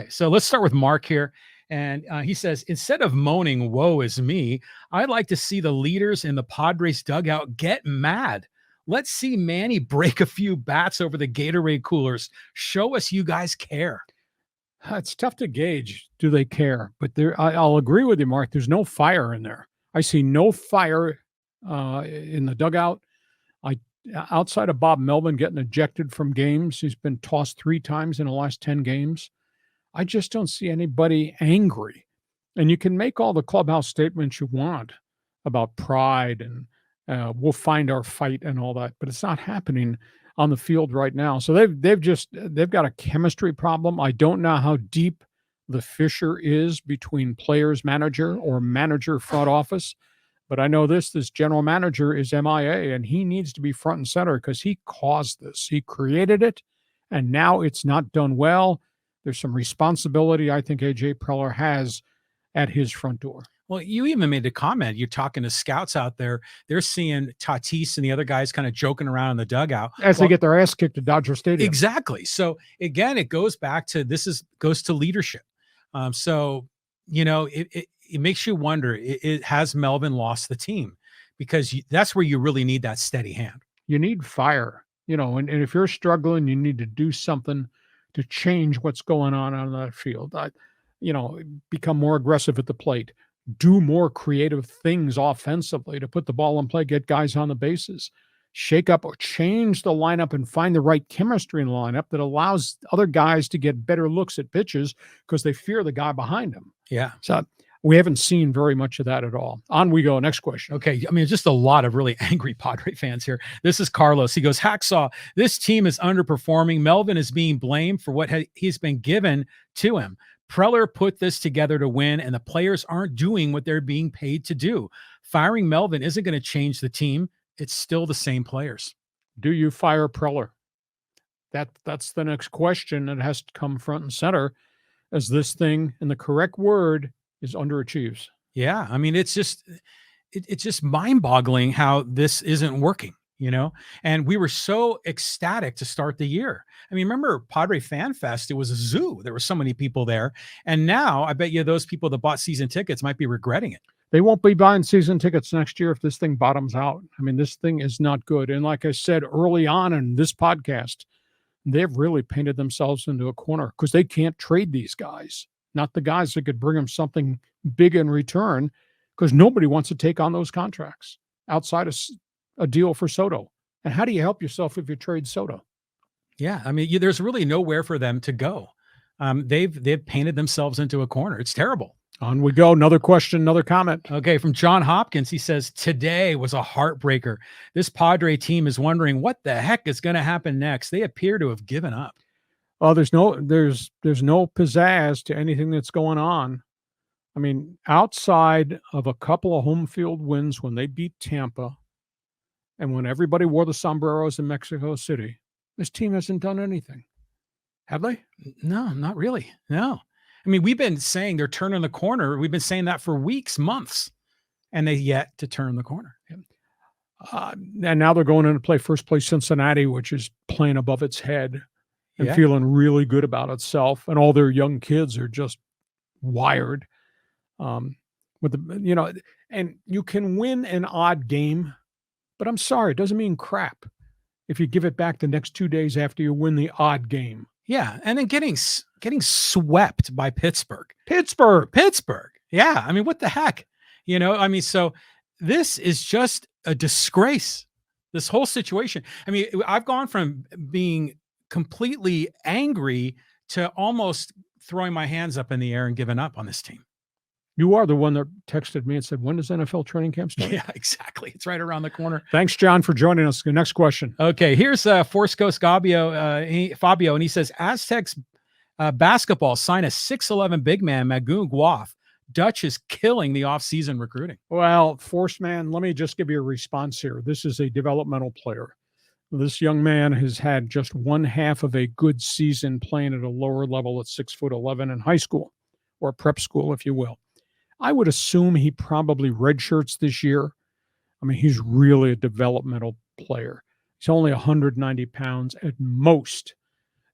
Okay, so let's start with Mark here. And he says, instead of moaning, woe is me, I'd like to see the leaders in the Padres dugout get mad. Let's see Manny break a few bats over the Gatorade coolers. Show us you guys care. It's tough to gauge. Do they care? But I'll agree with you, Mark. There's no fire in there. I see no fire in the dugout. Outside of Bob Melvin getting ejected from games, he's been tossed 3 times in the last 10 games. I just don't see anybody angry. And you can make all the clubhouse statements you want about pride and we'll find our fight and all that, but it's not happening on the field right now. So they've got a chemistry problem. I don't know how deep the fissure is between players manager or manager front office, but I know this general manager is MIA and he needs to be front and center because he caused this. He created it and now it's not done well. There's some responsibility I think AJ Preller has at his front door. Well, you even made a comment. You're talking to scouts out there. They're seeing Tatis and the other guys kind of joking around in the dugout as they get their ass kicked at Dodger Stadium. Exactly. So again, it goes back to goes to leadership. So it makes you wonder. It has Melvin lost the team because that's where you really need that steady hand. You need fire, and if you're struggling, you need to do something to change what's going on that field. Become more aggressive at the plate, do more creative things offensively to put the ball in play, get guys on the bases, shake up or change the lineup and find the right chemistry in the lineup that allows other guys to get better looks at pitches because they fear the guy behind them. Yeah. So we haven't seen very much of that at all. On we go. Next question. Okay. I mean, just a lot of really angry Padre fans here. This is Carlos. He goes, Hacksaw, this team is underperforming. Melvin is being blamed for what he's been given to him. Preller put this together to win, and the players aren't doing what they're being paid to do. Firing Melvin isn't going to change the team. It's still the same players. Do you fire Preller? That's the next question that has to come front and center as this thing, and the correct word is underachieves. Yeah. I mean, it's just mind-boggling how this isn't working, and we were so ecstatic to start the year. I mean, remember Padre Fan Fest? It was a zoo. There were so many people there. And now I bet you those people that bought season tickets might be regretting it. They won't be buying season tickets next year if this thing bottoms out. I mean, this thing is not good. And like I said early on in this podcast, they've really painted themselves into a corner because they can't trade these guys, not the guys that could bring them something big in return, because nobody wants to take on those contracts outside of a deal for Soto. And how do you help yourself if you trade Soto? Yeah, I mean, there's really nowhere for them to go. They've painted themselves into a corner. It's terrible. On we go. Another question, another comment. Okay, from John Hopkins. He says, today was a heartbreaker. This Padre team is wondering what the heck is going to happen next. They appear to have given up. Oh, there's no pizzazz to anything that's going on. I mean, outside of a couple of home field wins when they beat Tampa and when everybody wore the sombreros in Mexico City, this team hasn't done anything. Have they? No, not really. No. I mean, we've been saying they're turning the corner. We've been saying that for weeks, months, and they yet to turn the corner. And now they're going in to play first place Cincinnati, which is playing above its head and feeling really good about itself. And all their young kids are just wired. And you can win an odd game, but I'm sorry, it doesn't mean crap if you give it back the next 2 days after you win the odd game. Yeah, and then getting swept by Pittsburgh. Pittsburgh. Yeah, I mean, what the heck? So this is just a disgrace, this whole situation. I mean, I've gone from being completely angry to almost throwing my hands up in the air and giving up on this team. You are the one that texted me and said, when does NFL training camp start? Yeah, exactly. It's right around the corner. Thanks, John, for joining us. The next question. Okay, here's Force Coast Fabio, and he says, Aztecs basketball sign a 6'11 big man, Magoon Guaf. Dutch is killing the offseason recruiting. Well, Force Man, let me just give you a response here. This is a developmental player. This young man has had just one half of a good season playing at a lower level at 6'11" in high school, or prep school, if you will. I would assume he probably redshirts this year. I mean, he's really a developmental player. He's only 190 pounds at most.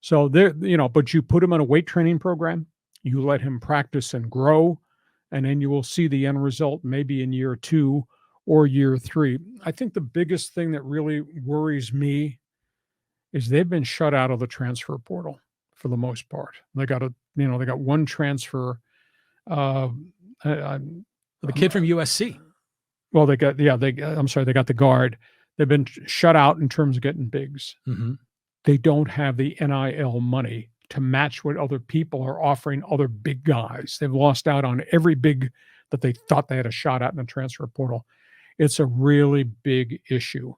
So but you put him in a weight training program You let him practice and grow, and then you will see the end result maybe in year 2 or year 3. I think the biggest thing that really worries me is they've been shut out of the transfer portal for the most part. They got they got one transfer. Uh, I, The kid from USC. well, they got I'm sorry, they got the guard. They've been shut out in terms of getting bigs. Mm-hmm. They don't have the NIL money to match what other people are offering other big guys. They've lost out on every big that they thought they had a shot at in the transfer portal. It's a really big issue.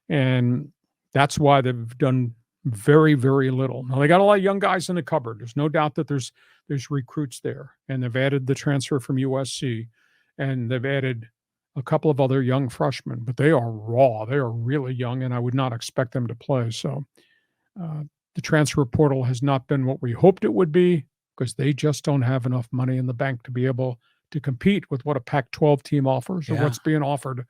And that's why they've done very, very little. Now they got a lot of young guys in the cupboard. There's no doubt that there's recruits there. And they've added the transfer from USC, and they've added a couple of other young freshmen, but they are raw. They are really young, and I would not expect them to play. So the transfer portal has not been what we hoped it would be, because they just don't have enough money in the bank to be able to compete with what a Pac-12 team offers or what's being offered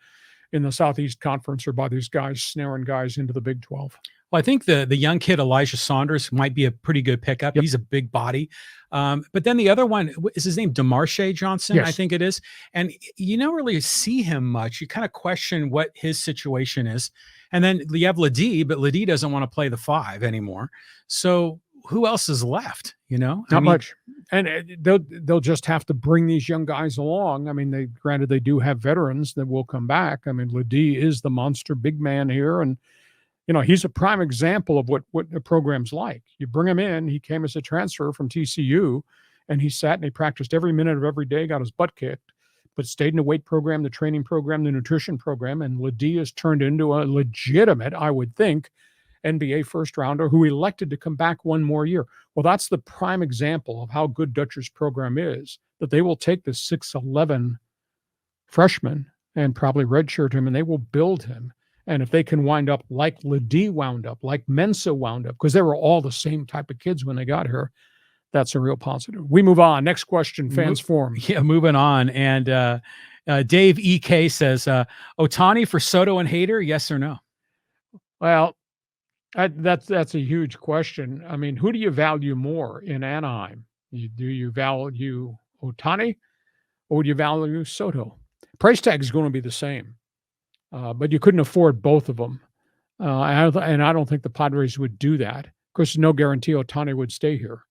in the Southeast Conference or by these guys snaring guys into the Big 12. Well, I think the young kid, Elijah Saunders, might be a pretty good pickup. Yep. He's a big body. But then the other one, is his name DeMarshe Johnson? Yes. I think it is. And you don't really see him much. You kind of question what his situation is. And then you have Ledee, but Ledee doesn't want to play the 5 anymore. So who else is left? Not much. And they'll just have to bring these young guys along. I mean, granted they do have veterans that will come back. I mean, Ledee is the monster big man here, and he's a prime example of what the program's like. You bring him in. He came as a transfer from TCU, and he sat and he practiced every minute of every day, got his butt kicked, but stayed in the weight program, the training program, the nutrition program, and Ledee has turned into a legitimate, I would think, NBA first rounder who elected to come back one more year. Well, that's the prime example of how good Dutcher's program is, that they will take the 6'11" freshman and probably redshirt him, and they will build him. And if they can wind up like Ledee wound up, like Mensah wound up, because they were all the same type of kids when they got here, that's a real positive. We move on. Next question, fans forum. Yeah, moving on. And Dave EK says, Ohtani for Soto and Hader, yes or no? Well, that's a huge question. I mean, who do you value more in Anaheim? Do you value Ohtani, or do you value Soto? Price tag is going to be the same, but you couldn't afford both of them. And I don't think the Padres would do that. Of course, there's no guarantee Ohtani would stay here.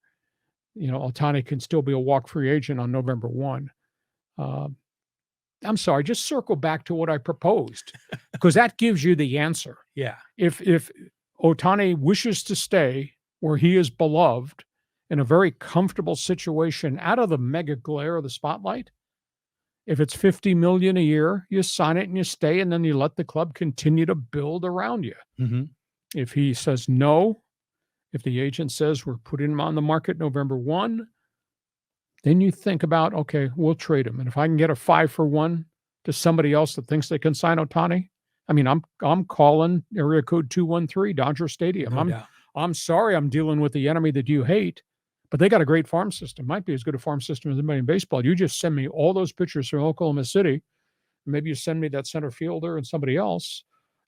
Ohtani can still be a walk free agent on November 1. I'm sorry, just circle back to what I proposed, because that gives you the answer. Yeah. If Ohtani wishes to stay where he is beloved in a very comfortable situation out of the mega glare of the spotlight, if it's $50 million a year, you sign it and you stay, and then you let the club continue to build around you. Mm-hmm. If he says no, if the agent says we're putting him on the market November 1, then you think about, okay, we'll trade him. And if I can get a 5-for-1 to somebody else that thinks they can sign Ohtani, I mean, I'm calling area code 213 Dodger Stadium. No I'm sorry I'm dealing with the enemy that you hate, but they got a great farm system. Might be as good a farm system as anybody in baseball. You just send me all those pictures from Oklahoma City. Maybe you send me that center fielder and somebody else,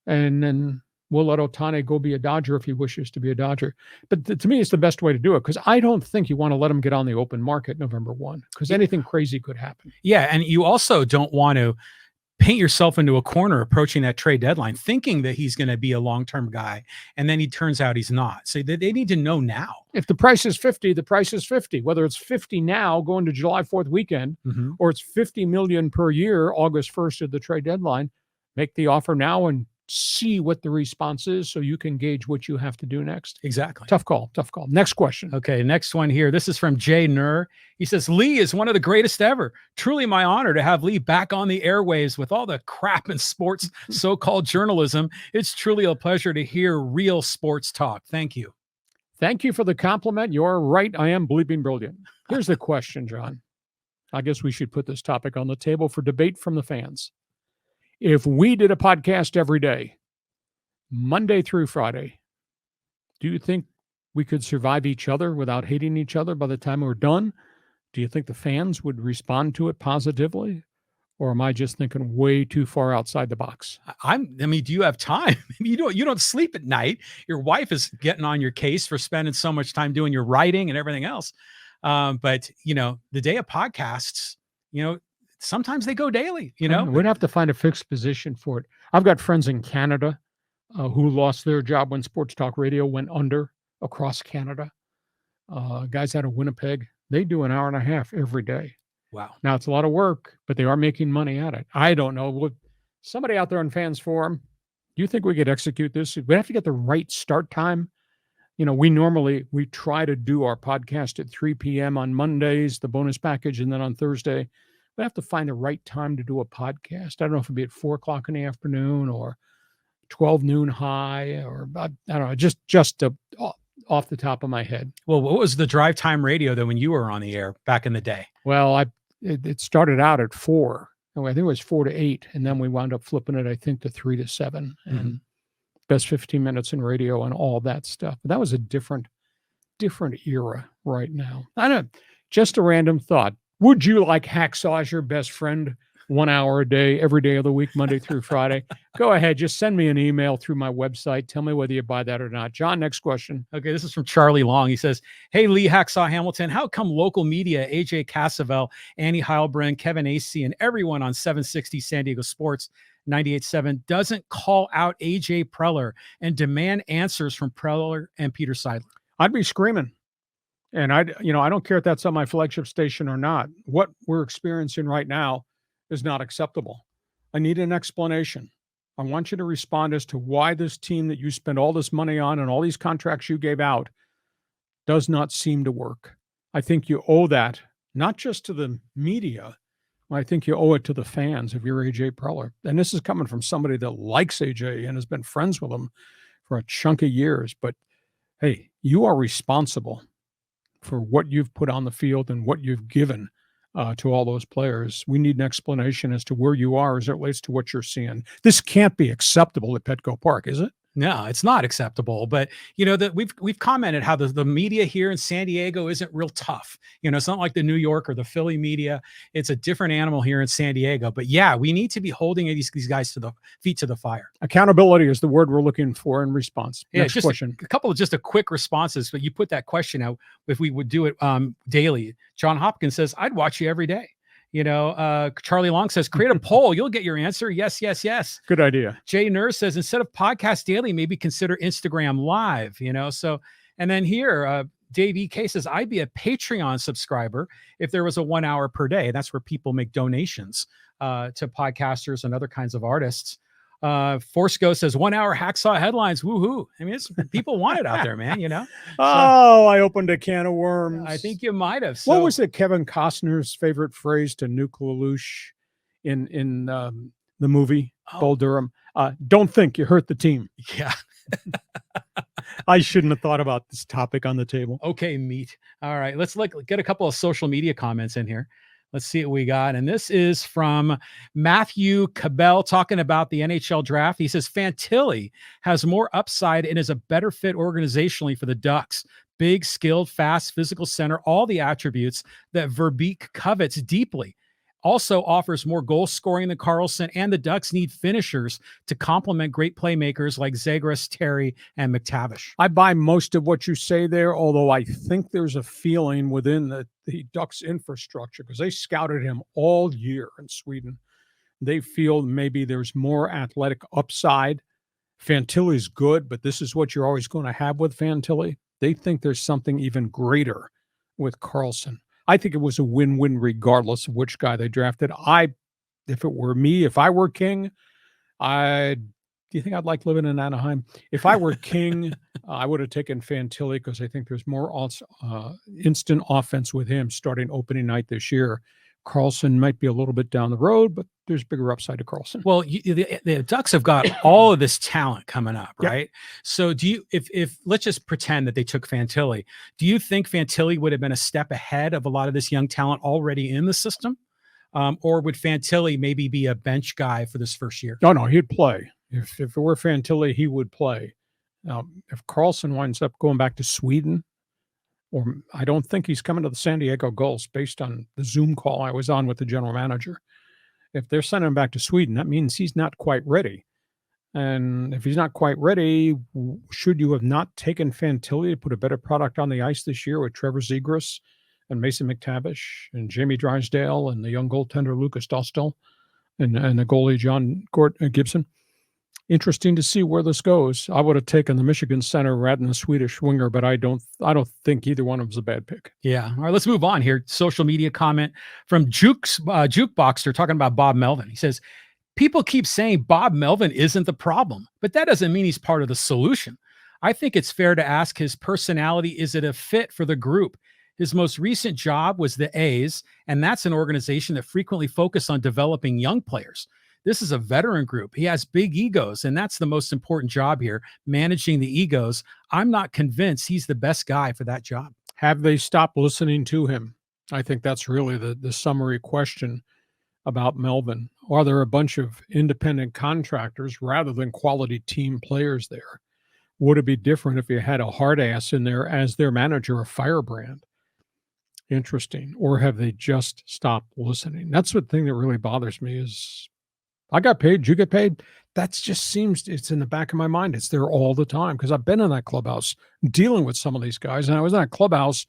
and then we'll let Ohtani go be a Dodger if he wishes to be a Dodger. But to me, it's the best way to do it, because I don't think you want to let him get on the open market November 1, because anything crazy could happen. Yeah, and you also don't want to paint yourself into a corner approaching that trade deadline thinking that he's going to be a long-term guy, and then he turns out he's not. So they need to know now. If the price is 50, the price is 50. Whether it's 50 now going to July 4th weekend, or it's $50 million per year August 1st at the trade deadline, make the offer now and see what the response is so you can gauge what you have to do next. Exactly. Tough call. Next question. Okay, next one here. This is from Jay Nur. He says, Lee is one of the greatest ever. Truly my honor to have Lee back on the airwaves with all the crap in sports, so-called journalism. It's truly a pleasure to hear real sports talk. Thank you. Thank you for the compliment. You're right. I am bleeping brilliant. Here's the question, John. I guess we should put this topic on the table for debate from the fans. If we did a podcast every day, Monday through Friday, do you think we could survive each other without hating each other by the time we're done? Do you think the fans would respond to it positively? Or am I just thinking way too far outside the box? I mean, do you have time? You don't sleep at night. Your wife is getting on your case for spending so much time doing your writing and everything else. But the day of podcasts, sometimes they go daily. We'd have to find a fixed position for it. I've got friends in Canada who lost their job when sports talk radio went under across Canada. Guys out of Winnipeg, they do an hour and a half every day. Wow. Now it's a lot of work, but they are making money at it. I don't know. Somebody out there in Fans Forum, do you think we could execute this? We have to get the right start time. We try to do our podcast at 3 p.m. on Mondays, the bonus package, and then on Thursday. We have to find the right time to do a podcast. I don't know if it'd be at 4 o'clock in the afternoon or 12 noon high, or I don't know, just off the top of my head. Well, what was the drive time radio though when you were on the air back in the day? Well, it started out at 4. I think it was 4 to 8, and then we wound up flipping it, I think, to 3 to 7, and best 15 minutes in radio and all that stuff. But that was a different era right now. I don't. Just a random thought. Would you like Hacksaw as your best friend 1 hour a day, every day of the week, Monday through Friday? Go ahead. Just send me an email through my website. Tell me whether you buy that or not. John, next question. Okay, this is from Charlie Long. He says, hey, Lee Hacksaw Hamilton, how come local media, AJ Cassavell, Annie Heilbrunn, Kevin Acey, and everyone on 760 San Diego Sports 98.7 doesn't call out AJ Preller and demand answers from Preller and Peter Seidler? I'd be screaming. And I don't care if that's on my flagship station or not. What we're experiencing right now is not acceptable. I need an explanation. I want you to respond as to why this team that you spent all this money on and all these contracts you gave out does not seem to work. I think you owe that not just to the media. I think you owe it to the fans if you're AJ Preller. And this is coming from somebody that likes AJ and has been friends with him for a chunk of years. But hey, you are responsible for what you've put on the field and what you've given to all those players. We need an explanation as to where you are as it relates to what you're seeing. This can't be acceptable at Petco Park, is it? No, it's not acceptable. But that we've commented how the media here in San Diego isn't real tough. It's not like the New York or the Philly media. It's a different animal here in San Diego. But yeah, we need to be holding these guys to the feet to the fire. Accountability is the word we're looking for in response. Yeah, next just question. A couple of just quick responses. But you put that question out if we would do it daily. John Hopkins says, I'd watch you every day. Charlie Long says, create a poll. You'll get your answer. Yes, yes, yes. Good idea. Jay Nurse says, instead of podcast daily, maybe consider Instagram live, So, and then here, Dave EK says, I'd be a Patreon subscriber if there was a 1 hour per day. That's where people make donations to podcasters and other kinds of artists. Forsco says 1 hour Hacksaw headlines. Woohoo. I mean, people want it out there, man, I opened a can of worms. I think you might have. What was it Kevin Costner's favorite phrase to Nuke LaLoosh in the movie Bull Durham? Don't think you hurt the team. Yeah. I shouldn't have thought about this topic on the table. Okay, meat. All right. Let's get a couple of social media comments in here. Let's see what we got. And this is from Matthew Cabell talking about the NHL draft. He says, Fantilli has more upside and is a better fit organizationally for the Ducks. Big, skilled, fast, physical center, all the attributes that Verbeek covets deeply. Also offers more goal scoring than Karlsson, and the Ducks need finishers to complement great playmakers like Zegras, Terry, and McTavish. I buy most of what you say there, although I think there's a feeling within the Ducks infrastructure, because they scouted him all year in Sweden. They feel maybe there's more athletic upside. Fantilli's good, but this is what you're always going to have with Fantilli. They think there's something even greater with Karlsson. I think it was a win-win regardless of which guy they drafted. If it were me, if I were king, do you think I'd like living in Anaheim? If I were king, I would have taken Fantilli because I think there's more instant offense with him starting opening night this year. Karlsson might be a little bit down the road, but there's bigger upside to Karlsson. Well, the Ducks have got all of this talent coming up, right? Yep. So do you, if let's just pretend that they took Fantilli, do you think Fantilli would have been a step ahead of a lot of this young talent already in the system? Or would Fantilli maybe be a bench guy for this first year? No, he'd play. If it were Fantilli, he would play. If Karlsson winds up going back to Sweden, or I don't think he's coming to the San Diego Gulls based on the Zoom call I was on with the general manager. If they're sending him back to Sweden, that means he's not quite ready. And if he's not quite ready, should you have not taken Fantilli to put a better product on the ice this year with Trevor Zegras and Mason McTavish and Jamie Drysdale and the young goaltender Lucas Dostal and the goalie John Gibson. Interesting to see where this goes. I would have taken the Michigan center rather than the Swedish winger, but I don't think either one of them is a bad pick. Yeah. All right, let's move on here. Social media comment from Jukeboxer talking about Bob Melvin. He says, people keep saying Bob Melvin isn't the problem, but that doesn't mean he's part of the solution. I think it's fair to ask his personality, is it a fit for the group? His most recent job was the A's, and that's an organization that frequently focuses on developing young players. This is a veteran group. He has big egos, and that's the most important job here, managing the egos. I'm not convinced he's the best guy for that job. Have they stopped listening to him? I think that's really the summary question about Melvin. Are there a bunch of independent contractors rather than quality team players there? Would it be different if you had a hard ass in there as their manager, a firebrand? Interesting. Or have they just stopped listening? That's the thing that really bothers me is I got paid, you get paid. That just seems it's in the back of my mind. It's there all the time because I've been in that clubhouse dealing with some of these guys. And I was in that clubhouse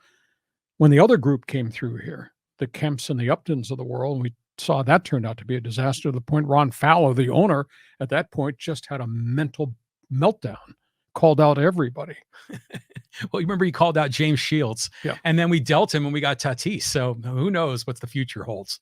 when the other group came through here, the Kemps and the Uptons of the world. And we saw that turned out to be a disaster to the point Ron Fowler, the owner, at that point just had a mental meltdown, called out everybody. Well, you remember he called out James Shields, Yeah. And then we dealt him when we got Tatis. So who knows what the future holds.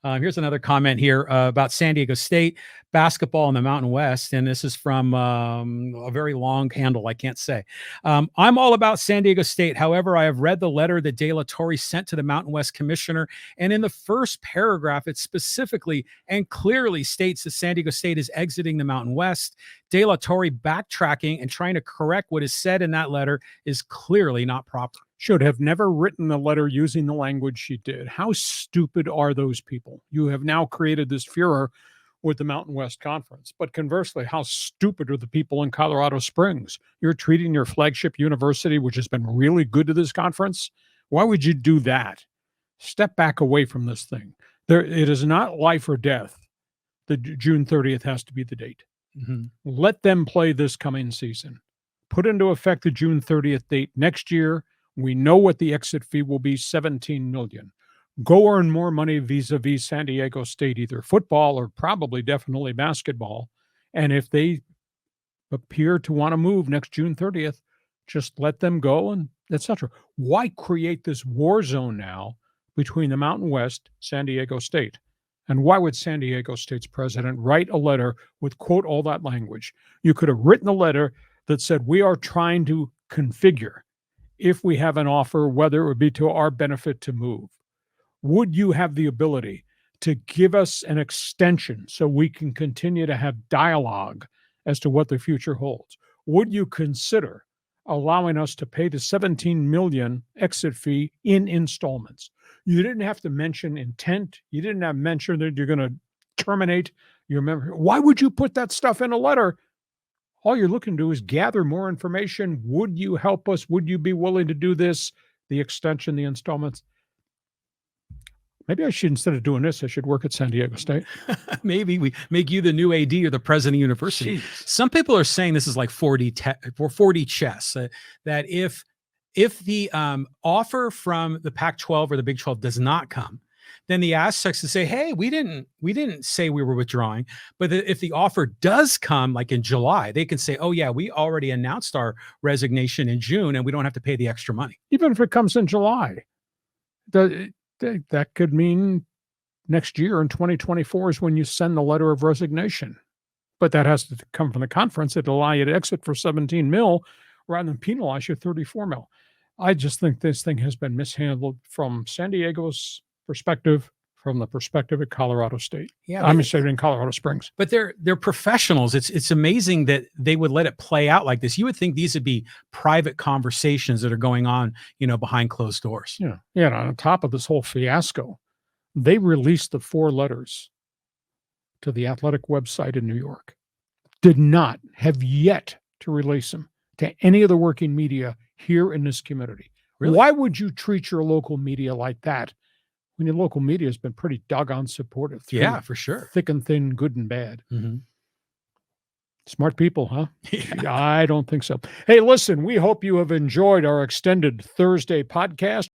Here's another comment here about San Diego State basketball in the Mountain West. And this is from a very long handle. I can't say. I'm all about San Diego State. However, I have read the letter that De La Torre sent to the Mountain West commissioner. And in the first paragraph, it specifically and clearly states that San Diego State is exiting the Mountain West. De La Torre backtracking and trying to correct what is said in that letter is clearly not proper. Should have never written the letter using the language she did. How stupid are those people? You have now created this furor with the Mountain West Conference. But conversely, how stupid are the people in Colorado Springs? You're treating your flagship university, which has been really good to this conference. Why would you do that? Step back away from this thing. It is not life or death. The June 30th has to be the date. Mm-hmm. Let them play this coming season. Put into effect the June 30th date next year. We know what the exit fee will be, $17 million. Go earn more money vis-a-vis San Diego State, either football or probably definitely basketball. And if they appear to want to move next June 30th, just let them go and etc. Why create this war zone now between the Mountain West, San Diego State? And why would San Diego State's president write a letter with, quote, all that language? You could have written a letter that said, we are trying to configure if we have an offer, whether it would be to our benefit to move. Would you have the ability to give us an extension so we can continue to have dialogue as to what the future holds? Would you consider allowing us to pay the $17 million exit fee in installments? You didn't have to mention intent. You didn't have to mention that you're going to terminate your member. Why would you put that stuff in a letter? All you're looking to do is gather more information. Would you help us? Would you be willing to do this? The extension, the installments. Maybe I should, instead of doing this, I should work at San Diego State. Maybe we make you the new AD or the president of the university. Jeez. Some people are saying this is like 4D chess, that if the offer from the Pac-12 or the Big 12 does not come, then the Aztecs to say, hey, we didn't say we were withdrawing. But if the offer does come, like in July, they can say, oh yeah, we already announced our resignation in June and we don't have to pay the extra money. Even if it comes in July, that could mean next year in 2024 is when you send the letter of resignation. But that has to come from the conference. It'll allow you to exit for 17 mil rather than penalize you 34 mil. I just think this thing has been mishandled from San Diego's perspective, from the perspective of Colorado State. Yeah, I'm in Colorado Springs. But they're professionals. It's amazing that they would let it play out like this. You would think these would be private conversations that are going on, behind closed doors. Yeah. And on top of this whole fiasco, they released the 4 letters to the athletic website in New York. Did not have yet to release them to any of the working media here in this community. Really? Why would you treat your local media like that? When your local media has been pretty doggone supportive. Yeah, for sure. Thick and thin, good and bad. Mm-hmm. Smart people, huh? Yeah. I don't think so. Hey, listen, we hope you have enjoyed our extended Thursday podcast.